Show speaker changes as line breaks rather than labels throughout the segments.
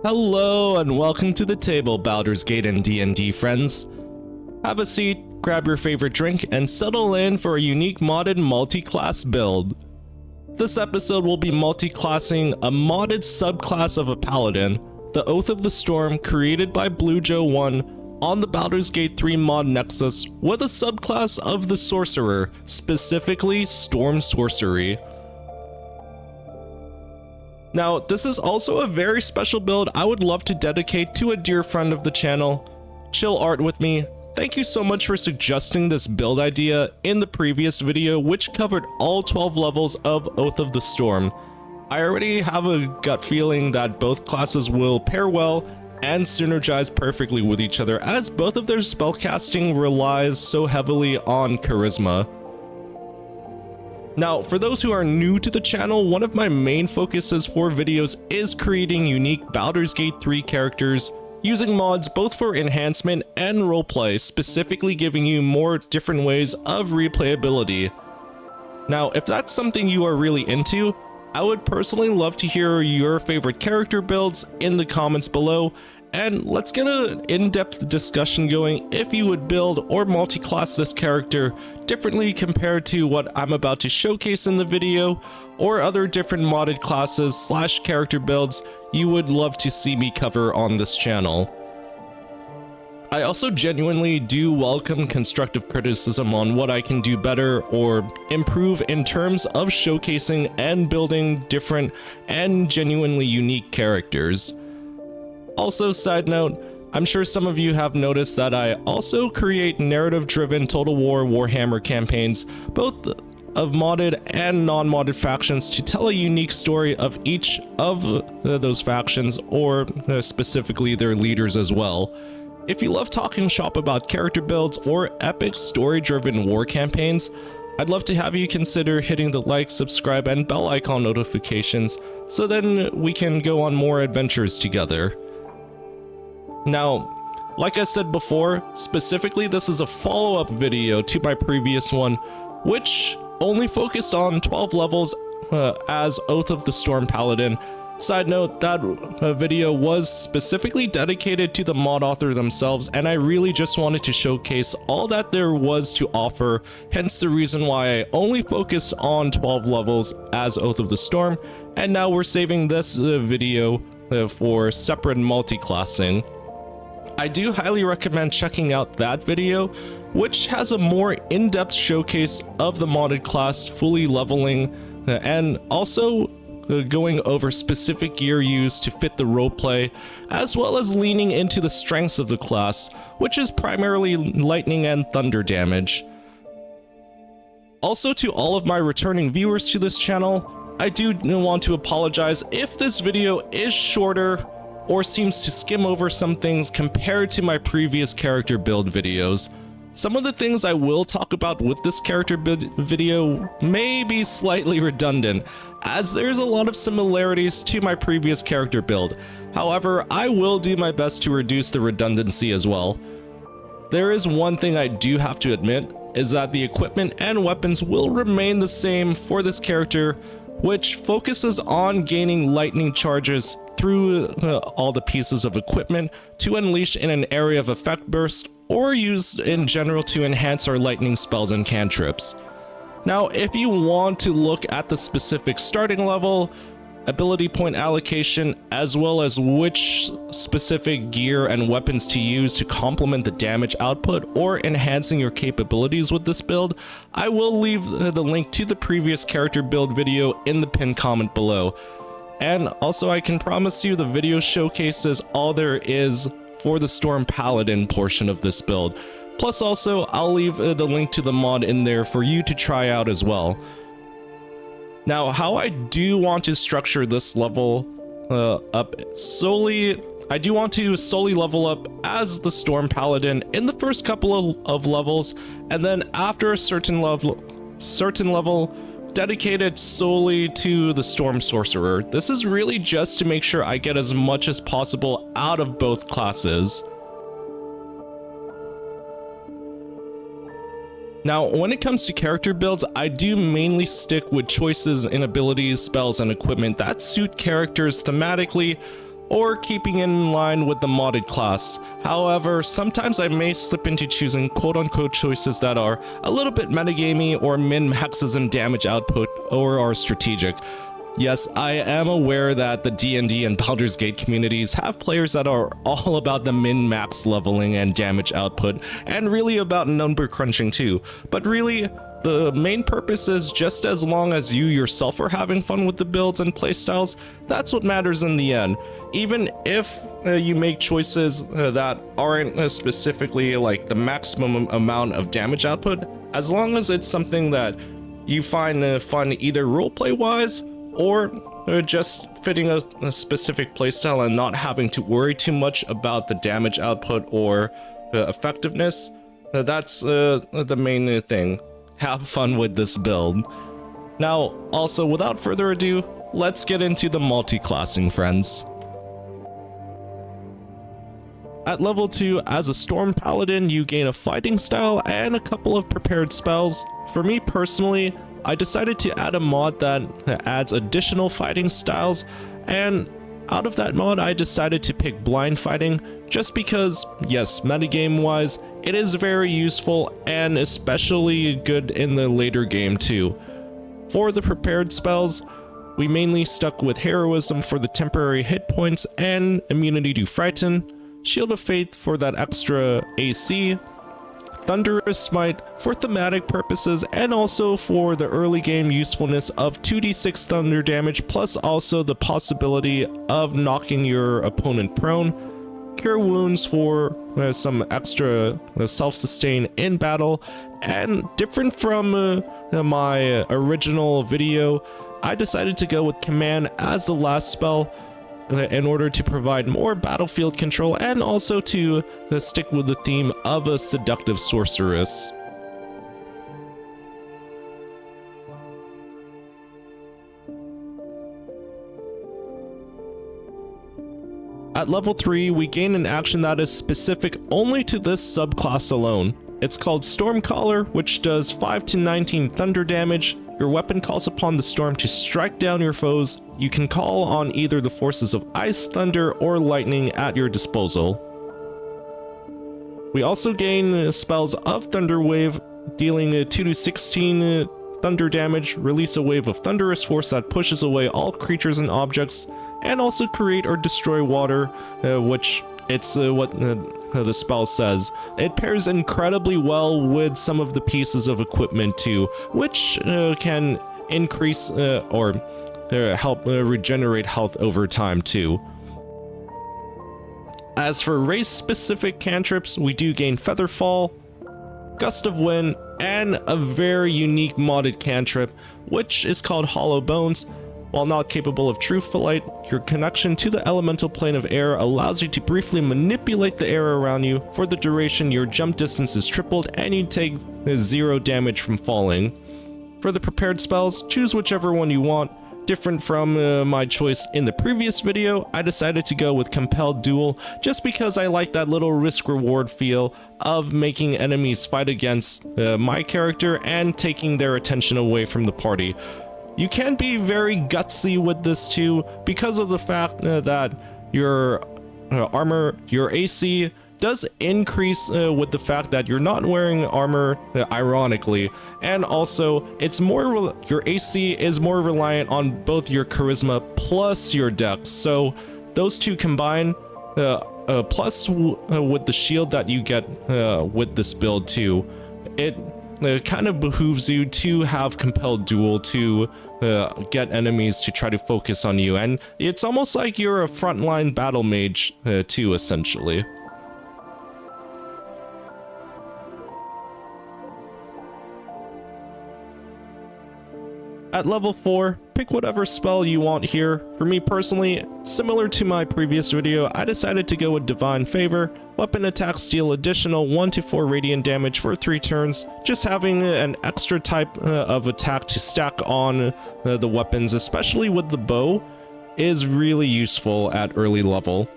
Hello and welcome to the table, Baldurs Gate and D&D friends. Have a seat, grab your favorite drink, and settle in for a unique modded multi-class build. This episode will be multiclassing a modded subclass of a Paladin, the Oath of the Storm, created by Blue Joe 1 on the Baldurs Gate 3 mod Nexus with a subclass of the Sorcerer, specifically Storm Sorcery. Now, this is also a very special build I would love to dedicate to a dear friend of the channel, Chill Art With Me. Thank you so much for suggesting this build idea in the previous video, which covered all 12 levels of Oath of the Storm. I already have a gut feeling that both classes will pair well and synergize perfectly with each other, as both of their spellcasting relies so heavily on charisma. Now, for those who are new to the channel, one of my main focuses for videos is creating unique Baldurs Gate 3 characters using mods both for enhancement and roleplay, specifically giving you more different ways of replayability. Now, if that's something you are really into, I would personally love to hear your favorite character builds in the comments below, and let's get an in-depth discussion going if you would build or multi-class this character differently compared to what I'm about to showcase in the video, or other different modded classes / character builds you would love to see me cover on this channel. I also genuinely do welcome constructive criticism on what I can do better or improve in terms of showcasing and building different and genuinely unique characters. Also, side note, I'm sure some of you have noticed that I also create narrative-driven Total War Warhammer campaigns, both of modded and non-modded factions, to tell a unique story of each of those factions, or specifically their leaders as well. If you love talking shop about character builds or epic story-driven war campaigns, I'd love to have you consider hitting the like, subscribe, and bell icon notifications, so then we can go on more adventures together. Now, like I said before, specifically this is a follow-up video to my previous one, which only focused on 12 levels as Oath of the Storm Paladin. Side note, that video was specifically dedicated to the mod author themselves, and I really just wanted to showcase all that there was to offer, hence the reason why I only focused on 12 levels as Oath of the Storm, and now we're saving this video for separate multi-classing. I do highly recommend checking out that video, which has a more in-depth showcase of the modded class fully leveling, and also going over specific gear used to fit the roleplay, as well as leaning into the strengths of the class, which is primarily lightning and thunder damage. Also, to all of my returning viewers to this channel, I do want to apologize if this video is shorter or seems to skim over some things compared to my previous character build videos. Some of the things I will talk about with this character build video may be slightly redundant, as there's a lot of similarities to my previous character build. However, I will do my best to reduce the redundancy as well. There is one thing I do have to admit, is that the equipment and weapons will remain the same for this character, which focuses on gaining lightning charges through all the pieces of equipment to unleash in an area of effect burst, or used in general to enhance our lightning spells and cantrips. Now, if you want to look at the specific starting level, ability point allocation, as well as which specific gear and weapons to use to complement the damage output or enhancing your capabilities with this build, I will leave the link to the previous character build video in the pinned comment below. And also, I can promise you the video showcases all there is for the Storm Paladin portion of this build. Plus also, I'll leave the link to the mod in there for you to try out as well. Now, how I do want to structure this level up solely, I do want to solely level up as the Storm Paladin in the first couple of levels, and then after a certain level, dedicated solely to the Storm Sorcerer. This is really just to make sure I get as much as possible out of both classes. Now, when it comes to character builds, I do mainly stick with choices in abilities, spells, and equipment that suit characters thematically, or keeping in line with the modded class. However, sometimes I may slip into choosing quote-unquote choices that are a little bit metagamey or min-maxes in damage output or are strategic. Yes, I am aware that the D&D and Baldurs Gate communities have players that are all about the min-max leveling and damage output, and really about number crunching too, but really, the main purpose is just as long as you yourself are having fun with the builds and playstyles, that's what matters in the end. Even if you make choices that aren't specifically like the maximum amount of damage output, as long as it's something that you find fun either roleplay wise or just fitting a specific playstyle and not having to worry too much about the damage output or effectiveness, that's the main thing. Have fun with this build. Now, also, without further ado, let's get into the multiclassing, friends. At level 2, as a Storm Paladin, you gain a fighting style and a couple of prepared spells. For me personally, I decided to add a mod that adds additional fighting styles, and out of that mod I decided to pick blind fighting just because, yes, metagame wise, it is very useful and especially good in the later game too. For the prepared spells, we mainly stuck with heroism for the temporary hit points and immunity to frighten, Shield of Faith for that extra AC, Thunderous Smite for thematic purposes and also for the early game usefulness of 2d6 thunder damage, plus also the possibility of knocking your opponent prone, Cure Wounds for some extra self-sustain in battle, and different from my original video, I decided to go with Command as the last spell in order to provide more battlefield control and also to stick with the theme of a seductive sorceress. At level 3, we gain an action that is specific only to this subclass alone. It's called Stormcaller, which does 5 to 19 thunder damage. Your weapon calls upon the storm to strike down your foes. You can call on either the forces of ice, thunder, or lightning at your disposal. We also gain spells of Thunder Wave, dealing 2 to 16 thunder damage, release a wave of thunderous force that pushes away all creatures and objects, and also create or destroy water, which it's what the spell says. It pairs incredibly well with some of the pieces of equipment too, which can increase or help regenerate health over time too. As for race-specific cantrips, we do gain Featherfall, Gust of Wind, and a very unique modded cantrip, which is called Hollow Bones. While not capable of True Flight, your connection to the elemental plane of air allows you to briefly manipulate the air around you. For the duration, your jump distance is tripled and you take 0 damage from falling. For the prepared spells, choose whichever one you want. Different from my choice in the previous video, I decided to go with Compelled Duel just because I like that little risk-reward feel of making enemies fight against my character and taking their attention away from the party. You can be very gutsy with this too because of the fact that your armor, your AC, does increase with the fact that you're not wearing armor, ironically, and also it's more your AC is more reliant on both your charisma plus your dex. So those two combined, plus with the shield that you get with this build too, it kind of behooves you to have Compelled Duel to get enemies to try to focus on you, and it's almost like you're a frontline battle mage too, essentially. At level 4, pick whatever spell you want here. For me personally, similar to my previous video, I decided to go with Divine Favor. Weapon attacks deal additional 1 to 4 radiant damage for 3 turns. Just having an extra type of attack to stack on the weapons, especially with the bow, is really useful at early level.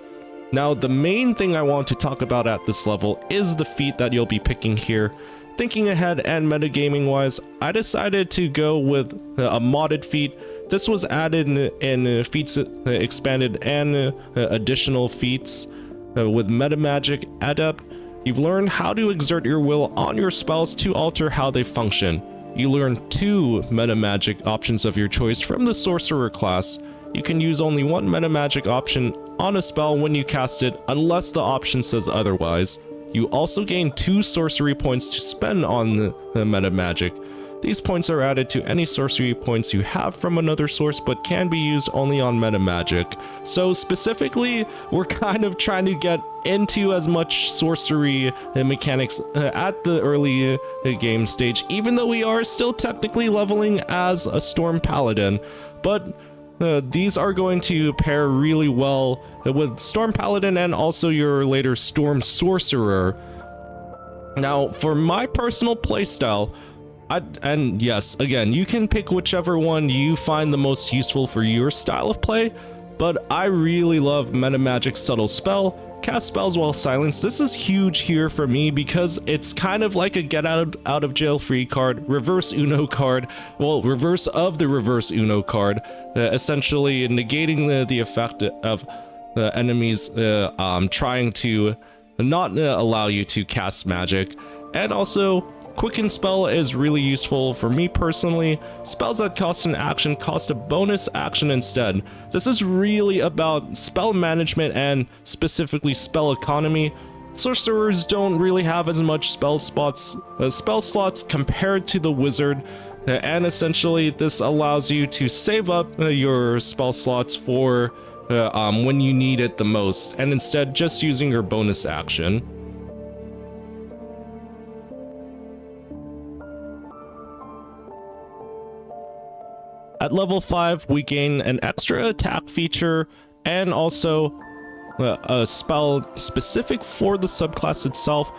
Now, the main thing I want to talk about at this level is the feat that you'll be picking here. Thinking ahead and metagaming wise, I decided to go with a modded feat This was added in feats expanded and additional feats with Meta Magic Adept. You've learned how to exert your will on your spells to alter how they function. You learn 2 meta magic options of your choice from the Sorcerer class. You can use only one meta magic option on a spell when you cast it, unless the option says otherwise. You also gain 2 sorcery points to spend on the meta magic. These points are added to any sorcery points you have from another source, but can be used only on meta magic. So specifically, we're kind of trying to get into as much sorcery mechanics at the early game stage, even though we are still technically leveling as a Storm Paladin. But these are going to pair really well with Storm Paladin and also your later Storm Sorcerer. Now, for my personal playstyle, and yes, again, you can pick whichever one you find the most useful for your style of play, but I really love Meta Magic Subtle Spell, cast spells while silenced. This is huge here for me because it's kind of like a get out of jail free card, reverse Uno card, well, reverse of the reverse Uno card, essentially negating the effect of enemies trying to not allow you to cast magic. And also, Quicken Spell is really useful for me personally. Spells that cost an action cost a bonus action instead. This is really about spell management and specifically spell economy. Sorcerers don't really have as much spell slots compared to the wizard, and essentially this allows you to save up your spell slots for when you need it the most, and instead just using your bonus action. At level 5, we gain an extra attack feature and also a spell specific for the subclass itself.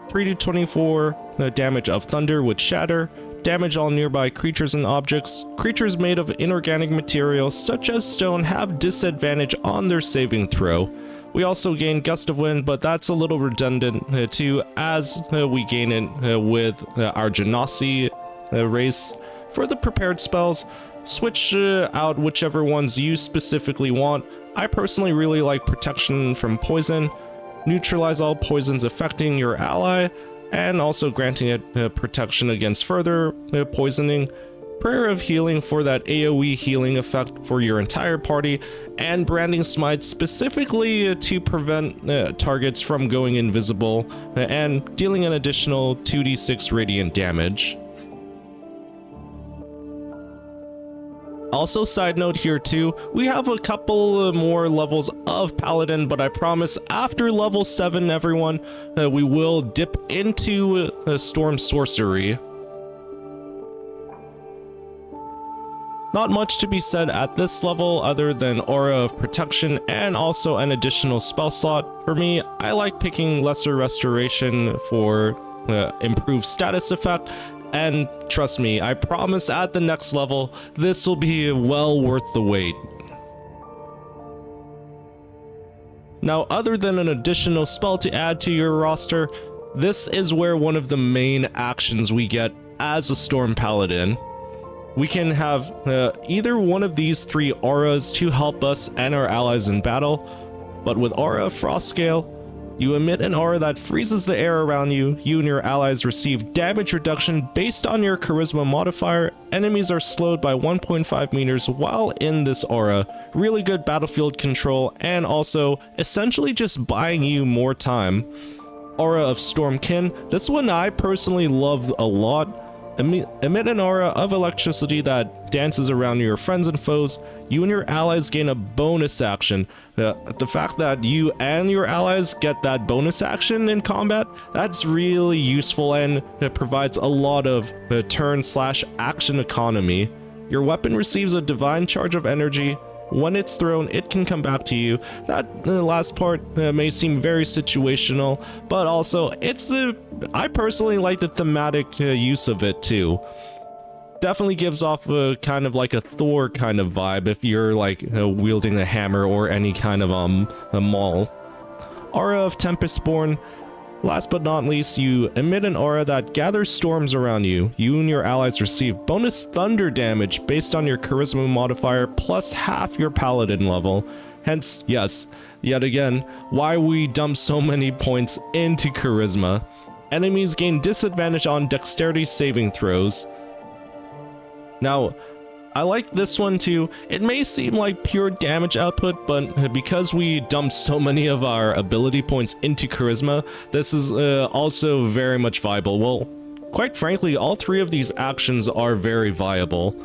3d24 damage of thunder with shatter, damage all nearby creatures and objects. Creatures made of inorganic material such as stone have disadvantage on their saving throw. We also gain gust of wind, but that's a little redundant too, as we gain it with our Genasi race. For the prepared spells, switch out whichever ones you specifically want. I personally really like protection from poison, neutralize all poisons affecting your ally, and also granting it protection against further poisoning. Prayer of Healing for that AoE healing effect for your entire party, and Branding Smite specifically to prevent targets from going invisible and dealing an additional 2d6 radiant damage. Also, side note here too, we have a couple more levels of Paladin, but I promise after level 7, everyone, we will dip into Storm Sorcery. Not much to be said at this level other than Aura of Protection and also an additional spell slot. For me, I like picking Lesser Restoration for improved status effect. And trust me, I promise at the next level, this will be well worth the wait. Now, other than an additional spell to add to your roster, this is where one of the main actions we get as a Storm Paladin. We can have either one of these 3 auras to help us and our allies in battle, but with Aura of Frost Scale, you emit an aura that freezes the air around you. You and your allies receive damage reduction based on your charisma modifier. Enemies are slowed by 1.5 meters while in this aura. Really good battlefield control and also essentially just buying you more time. Aura of Stormkin. This one I personally love a lot. Emit an aura of electricity that dances around your friends and foes. You and your allies gain a bonus action. The fact that you and your allies get that bonus action in combat, that's really useful, and it provides a lot of turn/action economy. Your weapon receives a divine charge of energy. When it's thrown, it can come back to you. That last part may seem very situational, but also I personally like the thematic use of it too. Definitely gives off a kind of like a Thor kind of vibe if you're like wielding a hammer or any kind of a maul. Aura of Tempestborn. Last but not least, you emit an aura that gathers storms around you. You and your allies receive bonus thunder damage based on your charisma modifier plus half your paladin level. Hence, yes, yet again, why we dump so many points into charisma. Enemies gain disadvantage on dexterity saving throws. Now, I like this one too. It may seem like pure damage output, but because we dumped so many of our ability points into charisma, this is also very much viable. Well, quite frankly, all three of these actions are very viable.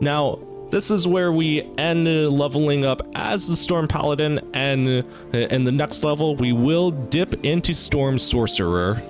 Now, this is where we end leveling up as the Storm Paladin, and in the next level, we will dip into Storm Sorcerer.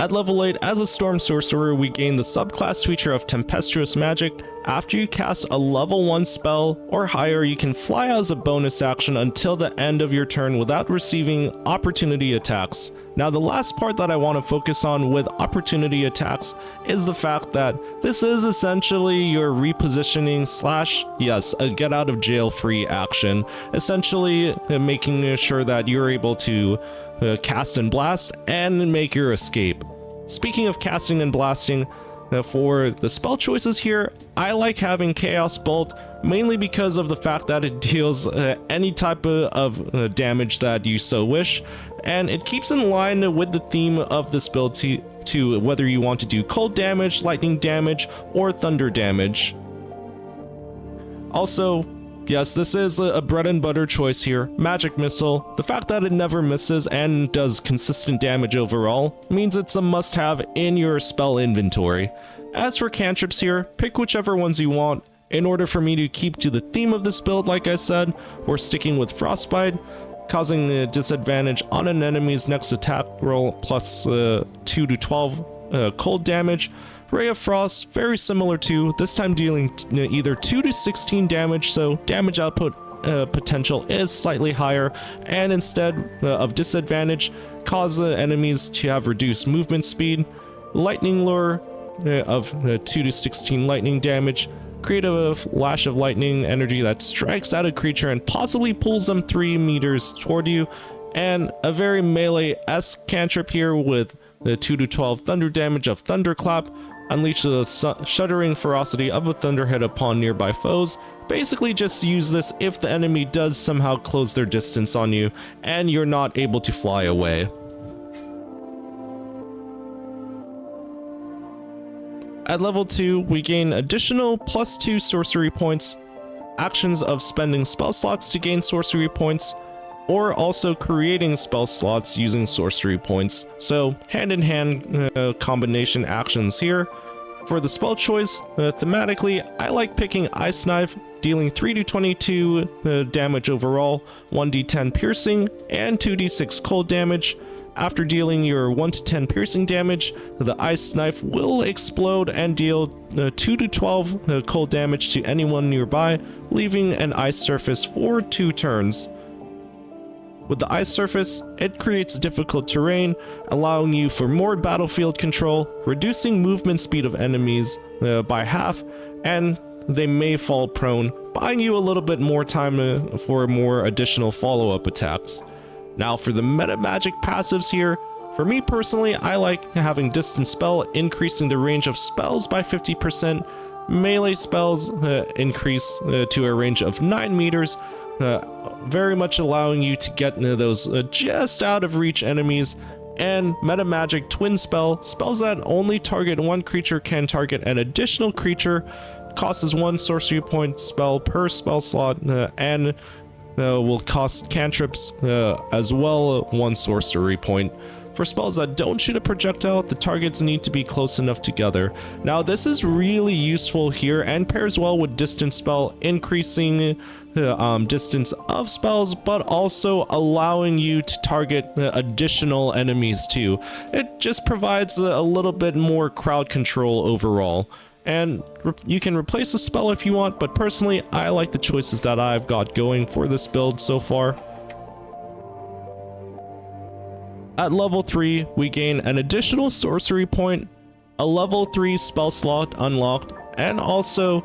At level 8, as a Storm Sorcerer, we gain the subclass feature of Tempestuous Magic. After you cast a level 1 spell or higher, you can fly as a bonus action until the end of your turn without receiving opportunity attacks. Now, the last part that I want to focus on with opportunity attacks is the fact that this is essentially your repositioning slash, yes, a get out of jail free action, essentially making sure that you're able to cast and blast and make your escape. Speaking of casting and blasting, for the spell choices here, I like having Chaos Bolt, mainly because of the fact that it deals any type of damage that you so wish, and it keeps in line with the theme of this build to whether you want to do cold damage, lightning damage, or thunder damage. Also, yes, this is a bread and butter choice here. Magic Missile, the fact that it never misses and does consistent damage overall, means it's a must-have in your spell inventory. As for cantrips here, pick whichever ones you want. In order for me to keep to the theme of this build, like I said, we're sticking with Frostbite, causing a disadvantage on an enemy's next attack roll, plus 2 to 12 cold damage. Ray of Frost, very similar to, this time dealing either 2 to 16 damage, so damage output potential is slightly higher, and instead of disadvantage, cause enemies to have reduced movement speed. Lightning Lure of 2 to 16 lightning damage, create a flash of lightning energy that strikes at a creature and possibly pulls them 3 meters toward you, and a very melee-esque cantrip here with the 2 to 12 thunder damage of Thunderclap. Unleash the shuddering ferocity of a thunderhead upon nearby foes. Basically just use this if the enemy does somehow close their distance on you and you're not able to fly away. At level 2, we gain additional +2 sorcery points, actions of spending spell slots to gain sorcery points, or also creating spell slots using sorcery points. So hand-in-hand combination actions here. For the spell choice, thematically, I like picking Ice Knife, dealing 3 to 22 damage overall, 1d10 piercing, and 2d6 cold damage. After dealing your 1 to 10 piercing damage, the Ice Knife will explode and deal 2 to 12 cold damage to anyone nearby, leaving an ice surface for 2 turns. With the ice surface, it creates difficult terrain, allowing you for more battlefield control, reducing movement speed of enemies by half, and they may fall prone, buying you a little bit more time for more additional follow-up attacks. Now for the meta magic passives here, for me personally, I like having Distant Spell, increasing the range of spells by 50%, melee spells increase to a range of 9 meters, very much allowing you to get those just out of reach enemies. And meta magic twin spell, spells that only target one creature can target an additional creature, costs 1 sorcery point spell per spell slot, and will cost cantrips as well 1 sorcery point. For spells that don't shoot a projectile, the targets need to be close enough together. Now this is really useful here and pairs well with Distant Spell, increasing the distance of spells, but also allowing you to target additional enemies too. It just provides a little bit more crowd control overall. And you can replace a spell if you want, but personally, I like the choices that I've got going for this build so far. At level 3, we gain an additional sorcery point, a level 3 spell slot unlocked, and also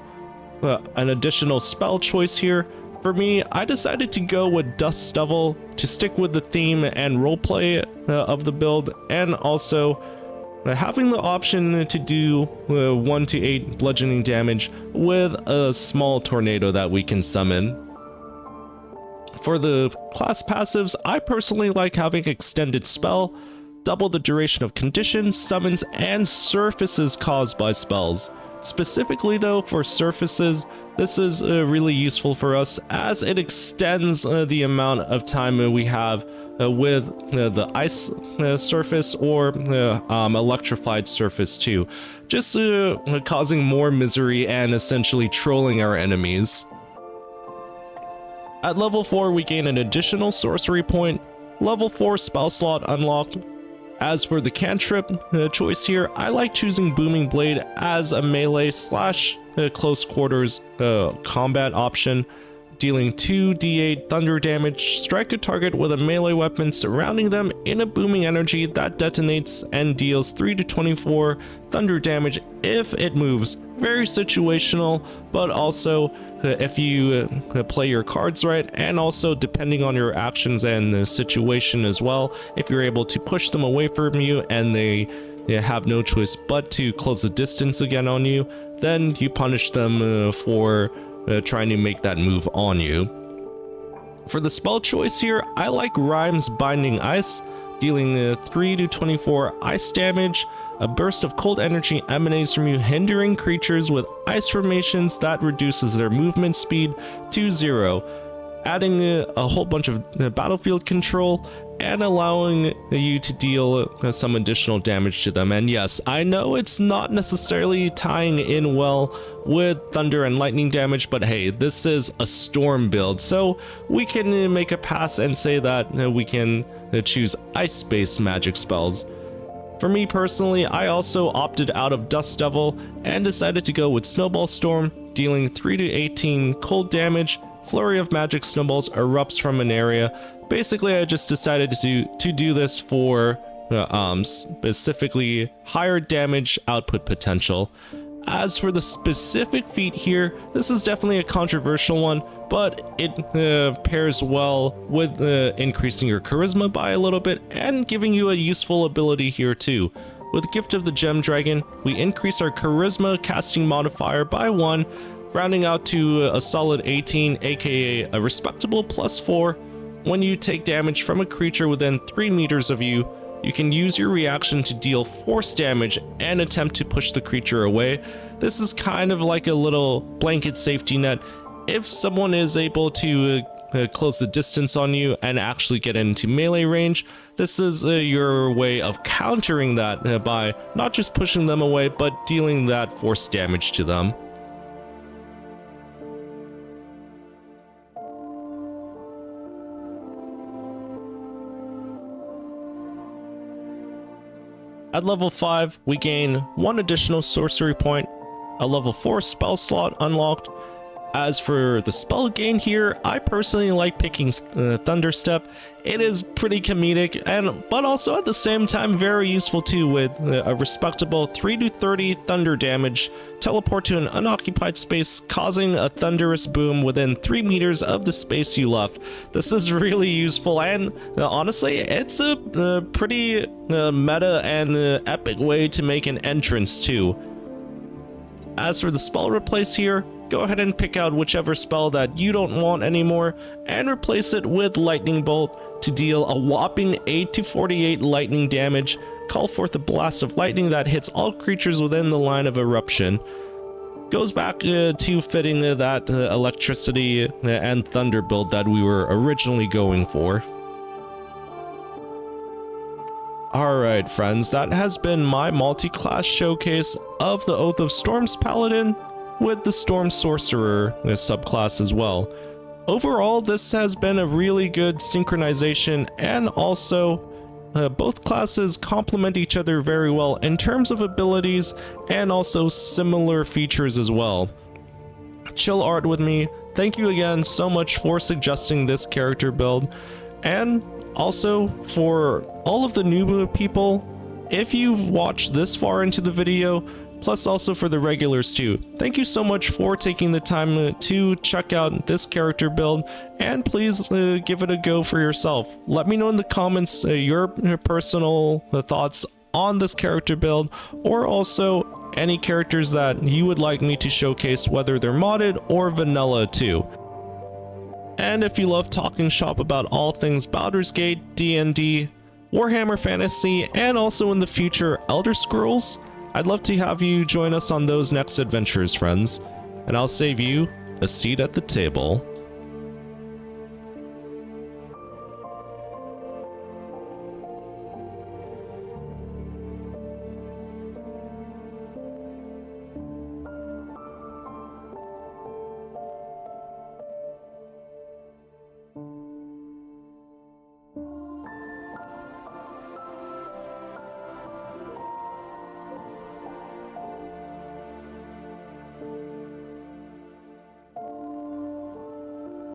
an additional spell choice here. For me, I decided to go with Dust Devil to stick with the theme and roleplay of the build, and also having the option to do 1 to 8 bludgeoning damage with a small tornado that we can summon. For the class passives, I personally like having extended spell, double the duration of conditions, summons, and surfaces caused by spells. Specifically though, for surfaces, this is really useful for us as it extends the amount of time we have with the ice surface or electrified surface too, just causing more misery and essentially trolling our enemies. At level 4 we gain an additional sorcery point, level 4 spell slot unlocked. As for the cantrip choice here, I like choosing Booming Blade as a melee slash close quarters combat option, dealing 2d8 thunder damage. Strike a target with a melee weapon surrounding them in a booming energy that detonates and deals 3 to 24 thunder damage if it moves. Very situational, but also if you play your cards right, and also depending on your actions and the situation as well, if you're able to push them away from you and they have no choice but to close the distance again on you, then you punish them for trying to make that move on you. For the spell choice here, I like Rhyme's Binding Ice, dealing 3 to 24 ice damage. A burst of cold energy emanates from you, hindering creatures with ice formations that reduces their movement speed to 0, adding a whole bunch of battlefield control and allowing you to deal some additional damage to them. And yes, I know it's not necessarily tying in well with thunder and lightning damage, but hey, this is a storm build, so we can make a pass and say that we can choose ice-based magic spells. For me personally, I also opted out of Dust Devil and decided to go with Snowball Storm, dealing 3 to 18 cold damage. Flurry of magic snowballs erupts from an area. Basically, I just decided to do this for specifically higher damage output potential. As for the specific feat here, this is definitely a controversial one, but it pairs well with increasing your charisma by a little bit and giving you a useful ability here too. With Gift of the Gem Dragon, we increase our charisma casting modifier by 1, rounding out to a solid 18, aka a respectable +4. When you take damage from a creature within 3 meters of you, you can use your reaction to deal force damage and attempt to push the creature away. This is kind of like a little blanket safety net. If someone is able to close the distance on you and actually get into melee range, this is your way of countering that by not just pushing them away, but dealing that force damage to them. At level 5, we gain 1 additional sorcery point, a level 4 spell slot unlocked. As for the spell gain here, I personally like picking Thunderstep. It is pretty comedic, but also at the same time very useful too, with a respectable 3 to 30 thunder damage. Teleport to an unoccupied space, causing a thunderous boom within 3 meters of the space you left. This is really useful, and honestly, it's a pretty meta and epic way to make an entrance too. As for the spell replace here, go ahead and pick out whichever spell that you don't want anymore and replace it with Lightning Bolt to deal a whopping 8 to 48 lightning damage. Call forth a blast of lightning that hits all creatures within the line of eruption. Goes back to fitting that electricity and thunder build that we were originally going for. Alright friends, that has been my multi-class showcase of the Oath of Storms Paladin with the Storm Sorcerer subclass as well. Overall, this has been a really good synchronization, and also both classes complement each other very well in terms of abilities and also similar features as well. Chill art with me, thank you again so much for suggesting this character build, and also for all of the new people, if you've watched this far into the video, plus also for the regulars too. Thank you so much for taking the time to check out this character build, and please give it a go for yourself. Let me know in the comments your personal thoughts on this character build, or also any characters that you would like me to showcase, whether they're modded or vanilla too. And if you love talking shop about all things Baldur's Gate, D&D, Warhammer Fantasy, and also in the future Elder Scrolls, I'd love to have you join us on those next adventures, friends, and I'll save you a seat at the table.